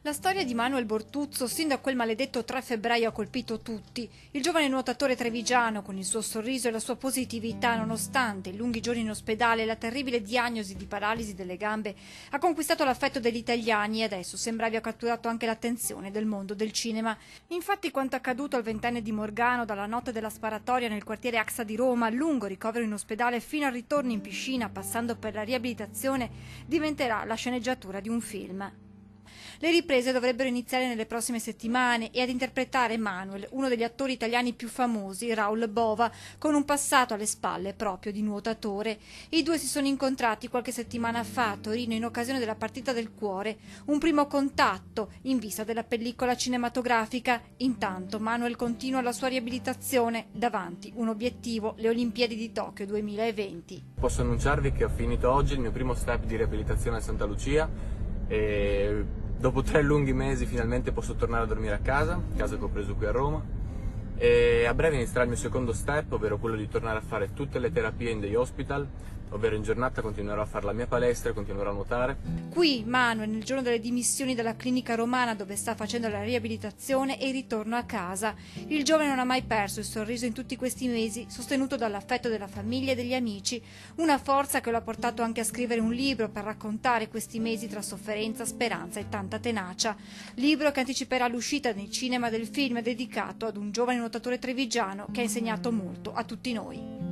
La storia di Manuel Bortuzzo, sin da quel maledetto 3 febbraio, ha colpito tutti. Il giovane nuotatore trevigiano, con il suo sorriso e la sua positività, nonostante i lunghi giorni in ospedale e la terribile diagnosi di paralisi delle gambe, ha conquistato l'affetto degli italiani e adesso sembra abbia catturato anche l'attenzione del mondo del cinema. Infatti, quanto accaduto al 20enne di Morgano, dalla notte della sparatoria nel quartiere Axa di Roma, al lungo ricovero in ospedale fino al ritorno in piscina, passando per la riabilitazione, diventerà la sceneggiatura di un film. Le riprese dovrebbero iniziare nelle prossime settimane e ad interpretare Manuel, uno degli attori italiani più famosi, Raoul Bova, con un passato alle spalle proprio di nuotatore. I due si sono incontrati qualche settimana fa a Torino in occasione della Partita del Cuore, un primo contatto in vista della pellicola cinematografica. Intanto Manuel continua la sua riabilitazione, davanti un obiettivo, le Olimpiadi di Tokyo 2020. Posso annunciarvi che ho finito oggi il mio primo step di riabilitazione a Santa Lucia e dopo 3 lunghi mesi finalmente posso tornare a dormire a casa che ho preso qui a Roma, e a breve inizierà il mio secondo step, ovvero quello di tornare a fare tutte le terapie in day hospital, ovvero in giornata continuerò a fare la mia palestra e continuerò a nuotare. Qui Manuel, nel giorno delle dimissioni dalla clinica romana dove sta facendo la riabilitazione, e il ritorno a casa. Il giovane non ha mai perso il sorriso in tutti questi mesi, sostenuto dall'affetto della famiglia e degli amici, una forza che lo ha portato anche a scrivere un libro per raccontare questi mesi tra sofferenza, speranza e tanta tenacia. Libro che anticiperà l'uscita nei cinema del film dedicato ad un giovane nuotatore trevigiano che ha insegnato molto a tutti noi.